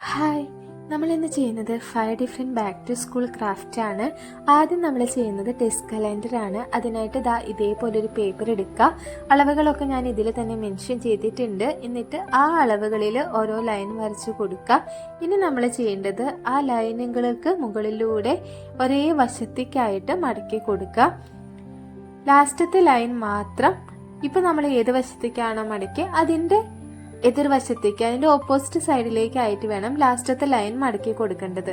Hi, നമ്മളിന്ന് ചെയ്യുന്നത് 5 different back to school craft ആണ്. ആദ്യം നമ്മൾ ചെയ്യുന്നത് ഡെസ്ക് കലണ്ടർ ആണ്. അതിനായിട്ട് ഇതേപോലൊരു പേപ്പർ എടുക്കുക. അളവുകളൊക്കെ ഞാൻ ഇതിൽ തന്നെ മെൻഷൻ ചെയ്തിട്ടുണ്ട്. എന്നിട്ട് ആ അളവുകളിൽ ഓരോ ലൈൻ വരച്ച് കൊടുക്കുക. ഇനി നമ്മൾ ചെയ്യേണ്ടത് ആ ലൈനുകൾക്ക് മുകളിലൂടെ ഒരേ വശത്തേക്കായിട്ട് മടക്കി കൊടുക്കുക. ലാസ്റ്റത്തെ ലൈൻ മാത്രം ഇപ്പം നമ്മൾ ഏത് വശത്തേക്കാണോ മടക്കി അതിൻ്റെ എതിർവശത്തേക്ക് അതിന്റെ ഓപ്പോസിറ്റ് സൈഡിലേക്കായിട്ട് വേണം ലാസ്റ്റത്തെ ലൈൻ മടക്കി കൊടുക്കേണ്ടത്.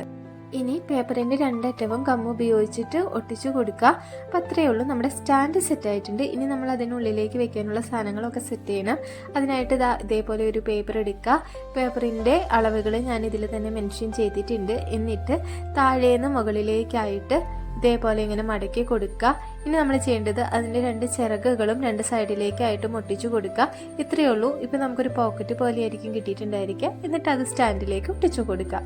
ഇനി പേപ്പറിന്റെ രണ്ടറ്റവും ഗമ്മ് ഉപയോഗിച്ചിട്ട് ഒട്ടിച്ചു കൊടുക്കുക. അപ്പം അത്രയേ ഉള്ളൂ, നമ്മുടെ സ്റ്റാൻഡ് സെറ്റ് ആയിട്ടുണ്ട്. ഇനി നമ്മൾ അതിനുള്ളിലേക്ക് വെക്കാനുള്ള സാധനങ്ങളൊക്കെ സെറ്റ് ചെയ്യണം. അതിനായിട്ട് ഇതേപോലെ ഒരു പേപ്പർ എടുക്കുക. പേപ്പറിന്റെ അളവുകൾ ഞാൻ ഇതിൽ തന്നെ മെൻഷൻ ചെയ്തിട്ടുണ്ട്. എന്നിട്ട് താഴേന്ന് മുകളിലേക്കായിട്ട് ഇതേപോലെ ഇങ്ങനെ മടക്കി കൊടുക്കുക. ഇനി നമ്മൾ ചെയ്യേണ്ടത് അതിൻ്റെ രണ്ട് ചിറകുകളും രണ്ട് സൈഡിലേക്കായിട്ട് ഒട്ടിച്ചു കൊടുക്കുക. ഇത്രയേ ഉള്ളൂ. ഇപ്പം നമുക്കൊരു പോക്കറ്റ് പോലെ ആയിരിക്കും കിട്ടിയിട്ടുണ്ടായിരിക്കുക. എന്നിട്ട് അത് സ്റ്റാൻഡിലേക്ക് ഒട്ടിച്ചു കൊടുക്കുക.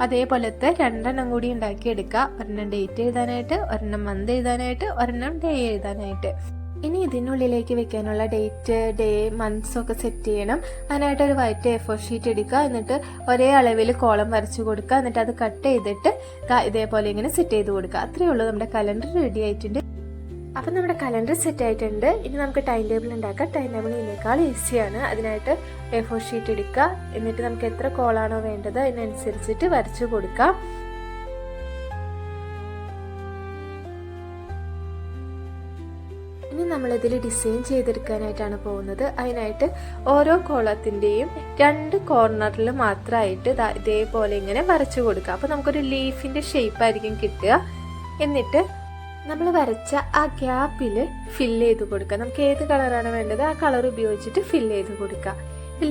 അതേപോലത്തെ രണ്ടെണ്ണം കൂടി ഉണ്ടാക്കിയെടുക്കുക. ഒരെണ്ണം ഡേറ്റ് എഴുതാനായിട്ട്, ഒരെണ്ണം മന്ത് എഴുതാനായിട്ട്, ഒരെണ്ണം ഡേ എഴുതാനായിട്ട്. ഇനി ഇതിനുള്ളിലേക്ക് വെക്കാനുള്ള ഡേറ്റ്, ഡേ, മന്ത്സ് ഒക്കെ സെറ്റ് ചെയ്യണം. അതിനായിട്ട് ഒരു വൈറ്റ് A4 ഷീറ്റ് എടുക്കുക. എന്നിട്ട് ഒരേ അളവിൽ കോളം വരച്ചു കൊടുക്കുക. എന്നിട്ട് അത് കട്ട് ചെയ്തിട്ട് ഇതേപോലെ ഇങ്ങനെ സെറ്റ് ചെയ്ത് കൊടുക്കുക. അത്രയേ ഉള്ളൂ, നമ്മുടെ കലണ്ടർ റെഡി ആയിട്ടുണ്ട്. അപ്പം നമ്മുടെ കലണ്ടർ സെറ്റ് ആയിട്ടുണ്ട്. ഇനി നമുക്ക് ടൈം ടേബിൾ ഉണ്ടാക്കാം. ടൈം ടേബിൾ ഇതിനേക്കാൾ ഈസിയാണ്. അതിനായിട്ട് A4 ഷീറ്റ് എടുക്കുക. എന്നിട്ട് നമുക്ക് എത്ര കോളാണോ വേണ്ടത് അതിനനുസരിച്ചിട്ട് വരച്ചു കൊടുക്കാം. ഇനി നമ്മളിതിൽ ഡിസൈൻ ചെയ്തെടുക്കാനായിട്ടാണ് പോകുന്നത്. അതിനായിട്ട് ഓരോ കോളത്തിൻ്റെയും രണ്ട് കോർണറിൽ മാത്രമായിട്ട് ഇതേപോലെ ഇങ്ങനെ വരച്ചു കൊടുക്കുക. അപ്പോൾ നമുക്കൊരു ലീഫിൻ്റെ ഷേപ്പ് ആയിരിക്കും കിട്ടുക. എന്നിട്ട് നമ്മൾ വരച്ച ആ ഗ്യാപ്പിൽ ഫില്ല് ചെയ്ത് കൊടുക്കുക. നമുക്ക് ഏത് കളറാണ് വേണ്ടത് ആ കളർ ഉപയോഗിച്ചിട്ട് ഫില്ല് ചെയ്ത് കൊടുക്കുക.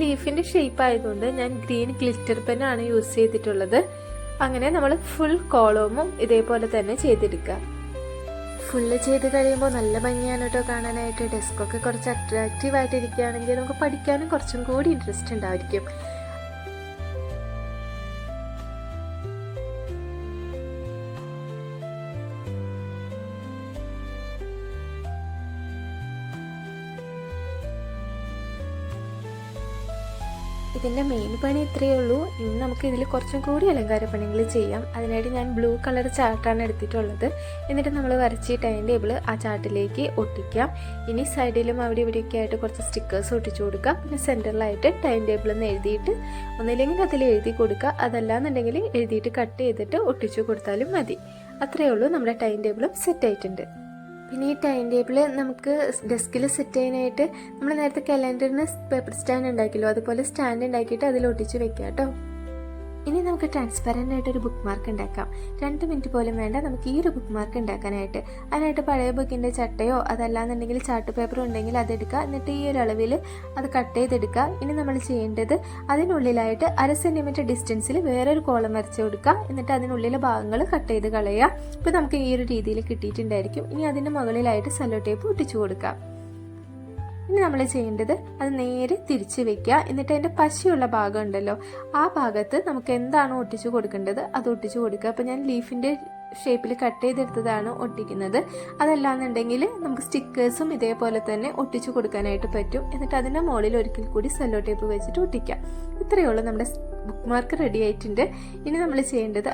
ലീഫിൻ്റെ ഷേപ്പ് ആയതുകൊണ്ട് ഞാൻ ഗ്രീൻ ഗ്ലിറ്റർ പെന്നാണ് യൂസ് ചെയ്തിട്ടുള്ളത്. അങ്ങനെ നമ്മൾ ഫുൾ കോളവും ഇതേപോലെ തന്നെ ചെയ്തെടുക്കുക. ഫുള്ള് ചെയ്ത് കഴിയുമ്പോൾ നല്ല ഭംഗിയാണ് കേട്ടോ കാണാനായിട്ട്. ഡെസ്കൊക്കെ കുറച്ച് അട്രാക്റ്റീവായിട്ട് ഇരിക്കുകയാണെങ്കിൽ നമുക്ക് പഠിക്കാനും കുറച്ചും കൂടി ഇൻട്രസ്റ്റ് ഉണ്ടായിരിക്കും. ഇതിൻ്റെ മെയിൻ പണി ഇത്രയേ ഉള്ളൂ. ഇനി നമുക്ക് ഇതിൽ കുറച്ചും കൂടി അലങ്കാര പണികൾ ചെയ്യാം. അതിനായിട്ട് ഞാൻ ബ്ലൂ കളർ ചാർട്ടാണ് എടുത്തിട്ടുള്ളത്. എന്നിട്ട് നമ്മൾ വരച്ച ടൈം ടേബിൾ ആ ചാർട്ടിലേക്ക് ഒട്ടിക്കാം. ഇനി സൈഡിലും അവിടെ ഇവിടെയൊക്കെ ആയിട്ട് കുറച്ച് സ്റ്റിക്കേഴ്സ് ഒട്ടിച്ചു കൊടുക്കുക. പിന്നെ സെൻറ്ററിലായിട്ട് ടൈം ടേബിൾ എന്ന് എഴുതിയിട്ട് ഒന്നില്ലെങ്കിൽ അതിൽ എഴുതി കൊടുക്കുക. അതല്ലാന്നുണ്ടെങ്കിൽ എഴുതിയിട്ട് കട്ട് ചെയ്തിട്ട് ഒട്ടിച്ചു കൊടുത്താലും മതി. അത്രയേ ഉള്ളൂ, നമ്മുടെ ടൈം ടേബിളും സെറ്റ് ആയിട്ടുണ്ട്. പിന്നെ ഈ ടൈം ടേബിൾ നമുക്ക് ഡെസ്കിൽ സെറ്റ് ചെയ്യാനായിട്ട് നമ്മൾ നേരത്തെ കലണ്ടറിന് പേപ്പർ സ്റ്റാൻഡ് ഉണ്ടാക്കിയല്ലോ, അതുപോലെ സ്റ്റാൻഡ് ഉണ്ടാക്കിയിട്ട് അതിൽ ഒട്ടിച്ച് വെക്കാം കേട്ടോ. ഇനി നമുക്ക് ട്രാൻസ്പെറൻ്റ് ആയിട്ട് ഒരു ബുക്ക് മാർക്ക് ഉണ്ടാക്കാം. 2 മിനിറ്റ് പോലും വേണ്ട നമുക്ക് ഈ ഒരു ബുക്ക് മാർക്ക് ഉണ്ടാക്കാനായിട്ട്. അതിനായിട്ട് പഴയ ബുക്കിൻ്റെ ചട്ടയോ അതല്ലാന്നുണ്ടെങ്കിൽ ചാർട്ട് പേപ്പറോ ഉണ്ടെങ്കിൽ അതെടുക്കുക. എന്നിട്ട് ഈ ഒരു അളവിൽ അത് കട്ട് ചെയ്തെടുക്കുക. ഇനി നമ്മൾ ചെയ്യേണ്ടത് അതിനുള്ളിലായിട്ട് 1/2 സെൻറ്റിമീറ്റർ ഡിസ്റ്റൻസിൽ വേറൊരു കോളം വരച്ച് കൊടുക്കുക. എന്നിട്ട് അതിനുള്ളിലെ ഭാഗങ്ങൾ കട്ട് ചെയ്ത് കളയുക. ഇപ്പോൾ നമുക്ക് ഈ ഒരു രീതിയിൽ കിട്ടിയിട്ടുണ്ടായിരിക്കും. ഇനി അതിൻ്റെ മുകളിലായിട്ട് സെല്ലോ ടേപ്പ് ഒട്ടിച്ചു കൊടുക്കുക. ഇനി നമ്മൾ ചെയ്യേണ്ടത് അത് നേരെ തിരിച്ച് വെക്കുക. എന്നിട്ട് അതിൻ്റെ പശയുള്ള ഭാഗം ഉണ്ടല്ലോ ആ ഭാഗത്ത് നമുക്ക് എന്താണോ ഒട്ടിച്ചു കൊടുക്കേണ്ടത് അത് ഒട്ടിച്ചു കൊടുക്കുക. അപ്പോൾ ഞാൻ ലീഫിൻ്റെ ഷേപ്പിൽ കട്ട് ചെയ്തെടുത്തതാണ് ഒട്ടിക്കുന്നത്. അതല്ലാന്നുണ്ടെങ്കിൽ നമുക്ക് സ്റ്റിക്കേഴ്സും ഇതേപോലെ തന്നെ ഒട്ടിച്ചു കൊടുക്കാനായിട്ട് പറ്റും. എന്നിട്ട് അതിൻ്റെ മുകളിൽ ഒരിക്കൽ കൂടി സെല്ലോ ടേപ്പ് വെച്ചിട്ട് ഒട്ടിക്കാം. ഇത്രയേ ഉള്ളൂ, നമ്മുടെ ബുക്ക് മാർക്ക് റെഡി ആയിട്ടുണ്ട്. ഇനി നമ്മൾ ചെയ്യേണ്ടത്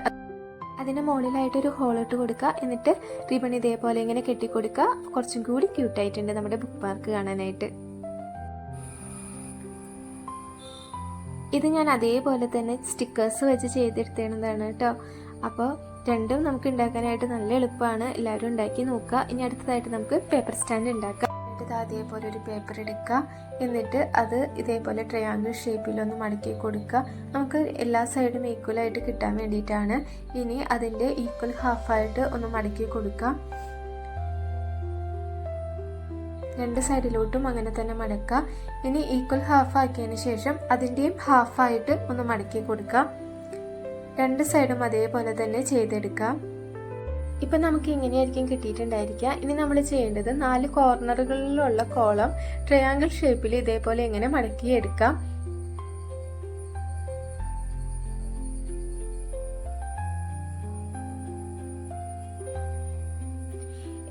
അതിൻ്റെ മുകളിലായിട്ടൊരു ഹോളിട്ട് കൊടുക്കുക. എന്നിട്ട് റിബൺ ഇതേപോലെ ഇങ്ങനെ കെട്ടിക്കൊടുക്കുക. കുറച്ചും കൂടി ക്യൂട്ടായിട്ടുണ്ട് നമ്മുടെ ബുക്ക് മാർക്ക് കാണാനായിട്ട്. ഇത് ഞാൻ അതേപോലെ തന്നെ സ്റ്റിക്കേഴ്സ് വെച്ച് ചെയ്തെടുത്തേണ്ടതാണ് കേട്ടോ. അപ്പോൾ രണ്ടും നമുക്ക് ഉണ്ടാക്കാനായിട്ട് നല്ല എളുപ്പമാണ്. എല്ലാവരും ഉണ്ടാക്കി നോക്കുക. ഇനി അടുത്തതായിട്ട് നമുക്ക് പേപ്പർ സ്റ്റാൻഡ് ഉണ്ടാക്കാം. അതേപോലെ ഒരു പേപ്പർ എടുക്കുക. എന്നിട്ട് അത് ഇതേപോലെ ട്രയാങ്കിൾ ഷേപ്പിലൊന്ന് മടക്കി കൊടുക്കുക. നമുക്ക് എല്ലാ സൈഡും ഈക്വലായിട്ട് കിട്ടാൻ വേണ്ടിയിട്ടാണ്. ഇനി അതിൻ്റെ ഈക്വൽ ഹാഫായിട്ട് ഒന്ന് മടക്കി കൊടുക്കാം. 2 സൈഡിലോട്ടും അങ്ങനെ തന്നെ മടക്കുക. ഇനി ഈക്വൽ ഹാഫ് ആക്കിയതിന് ശേഷം അതിൻ്റെയും ഹാഫായിട്ട് ഒന്ന് മടക്കി കൊടുക്കാം. 2 സൈഡും അതേപോലെ തന്നെ ചെയ്തെടുക്കാം. ഇപ്പം നമുക്ക് ഇങ്ങനെയായിരിക്കും കിട്ടിയിട്ടുണ്ടായിരിക്കുക. ഇനി നമ്മൾ ചെയ്യേണ്ടത് 4 കോർണറുകളിലുള്ള കോളം ട്രയാങ്കിൾ ഷേപ്പിൽ ഇതേപോലെ ഇങ്ങനെ മടക്കിയെടുക്കാം.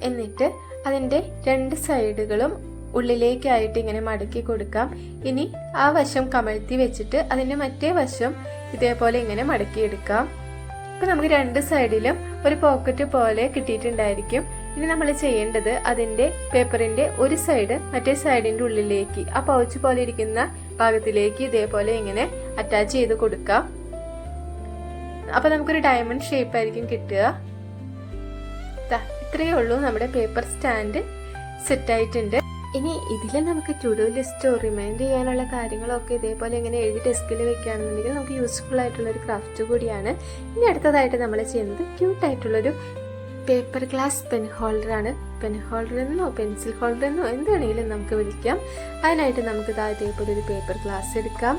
എന്നിട്ട് അതിൻ്റെ 2 സൈഡുകളും ഉള്ളിലേക്കായിട്ട് ഇങ്ങനെ മടക്കി കൊടുക്കാം. ഇനി ആ വശം കമഴ്ത്തി വെച്ചിട്ട് അതിൻ്റെ മറ്റേ വശം ഇതേപോലെ ഇങ്ങനെ മടക്കിയെടുക്കാം. ഇപ്പം നമുക്ക് രണ്ട് സൈഡിലും ഒരു പോക്കറ്റ് പോലെ കിട്ടിയിട്ടുണ്ടായിരിക്കും. ഇനി നമ്മൾ ചെയ്യേണ്ടത് അതിൻ്റെ പേപ്പറിൻ്റെ ഒരു സൈഡ് മറ്റേ സൈഡിൻ്റെ ഉള്ളിലേക്ക് ആ പൗച്ച് പോലെ ഇരിക്കുന്ന ഭാഗത്തിലേക്ക് ഇതേപോലെ ഇങ്ങനെ അറ്റാച്ച് ചെയ്ത് കൊടുക്കാം. അപ്പോൾ നമുക്കൊരു ഡയമണ്ട് ഷേപ്പ് ആയിരിക്കും കിട്ടുക. ഇത്രയേ ഉള്ളൂ, നമ്മുടെ പേപ്പർ സ്റ്റാൻഡ് സെറ്റ് ആയിട്ടുണ്ട്. ഇനി ഇതിൽ നമുക്ക് ടു ഡു ലിസ്റ്റോ റിമൈൻഡ് ചെയ്യാനുള്ള കാര്യങ്ങളൊക്കെ ഇതേപോലെ ഇങ്ങനെ എഴുതി ഡെസ്കിൽ വെക്കുകയാണെന്നുണ്ടെങ്കിൽ നമുക്ക് യൂസ്ഫുൾ ആയിട്ടുള്ളൊരു ക്രാഫ്റ്റ് കൂടിയാണ്. ഇനി അടുത്തതായിട്ട് നമ്മൾ ചെയ്യുന്നത് ക്യൂട്ടായിട്ടുള്ളൊരു പേപ്പർ ഗ്ലാസ് പെൻ ഹോൾഡറാണ്. പെൻ ഹോൾഡർ എന്നോ പെൻസിൽ ഹോൾഡർ എന്നോ എന്ത് വേണമെങ്കിലും നമുക്ക് വിളിക്കാം. അതിനായിട്ട് നമുക്ക് ഇതേപോലെ ഒരു പേപ്പർ ഗ്ലാസ് എടുക്കാം.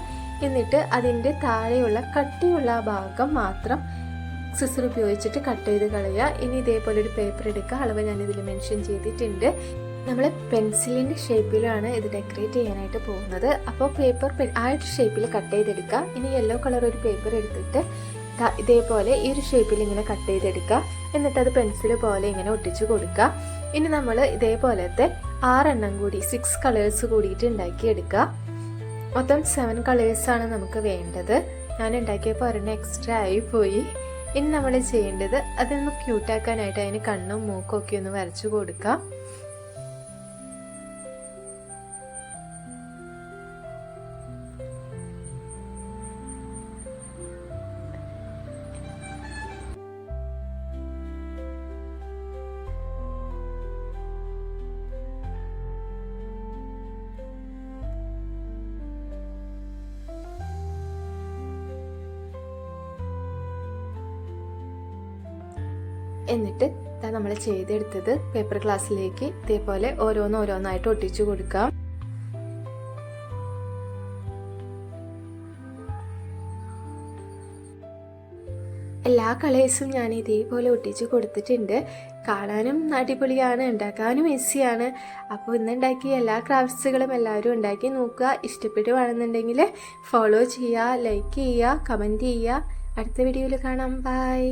എന്നിട്ട് അതിൻ്റെ താഴെയുള്ള കട്ടിയുള്ള ഭാഗം മാത്രം സിസർ ഉപയോഗിച്ചിട്ട് കട്ട് ചെയ്ത് കളയുക. ഇനി ഇതേപോലെ ഒരു പേപ്പർ എടുക്കുക. അളവ് ഞാനിതിൽ മെൻഷൻ ചെയ്തിട്ടുണ്ട്. നമ്മൾ പെൻസിലിൻ്റെ ഷേപ്പിലാണ് ഇത് ഡെക്കറേറ്റ് ചെയ്യാനായിട്ട് പോകുന്നത്. അപ്പോൾ പേപ്പർ ആ ഒരു ഷേപ്പിൽ കട്ട് ചെയ്തെടുക്കുക. ഇനി യെല്ലോ കളർ ഒരു പേപ്പർ എടുത്തിട്ട് ഇതേപോലെ ഈ ഒരു ഷേപ്പിൽ ഇങ്ങനെ കട്ട് ചെയ്തെടുക്കുക. എന്നിട്ട് അത് പെൻസിൽ പോലെ ഇങ്ങനെ ഒട്ടിച്ചു കൊടുക്കുക. ഇനി നമ്മൾ ഇതേപോലത്തെ 6 കൂടി 6 കളേഴ്സ് കൂടിയിട്ട് ഉണ്ടാക്കിയെടുക്കുക. മൊത്തം 7 കളേഴ്സാണ് നമുക്ക് വേണ്ടത്. ഞാൻ ഉണ്ടാക്കിയപ്പോൾ ഒരെണ്ണം എക്സ്ട്രാ ആയി പോയി. ഇനി നമ്മൾ ചെയ്യേണ്ടത് അതൊന്ന് ക്യൂട്ടാക്കാനായിട്ട് അതിന് കണ്ണും മൂക്കും ഒക്കെ ഒന്ന് വരച്ചു കൊടുക്കാം. എന്നിട്ട് നമ്മൾ ചെയ്തെടുത്തത് പേപ്പർ ഗ്ലാസ്സിലേക്ക് ഇതേപോലെ ഓരോന്നായിട്ട് ഒട്ടിച്ചു കൊടുക്കാം. എല്ലാ കളേഴ്സും ഞാൻ ഇതേപോലെ ഒട്ടിച്ചു കൊടുത്തിട്ടുണ്ട്. കാണാനും അടിപൊളിയാണ്, ഉണ്ടാക്കാനും ഈസിയാണ്. അപ്പോൾ ഇന്നുണ്ടാക്കിയ എല്ലാ ക്രാഫ്റ്റ്സുകളും എല്ലാവരും ഉണ്ടാക്കി നോക്കുക. ഇഷ്ടപ്പെടുകയാണെന്നുണ്ടെങ്കിൽ ഫോളോ ചെയ്യുക, ലൈക്ക് ചെയ്യുക, കമൻറ്റ് ചെയ്യുക. അടുത്ത വീഡിയോയിൽ കാണാം. ബൈ.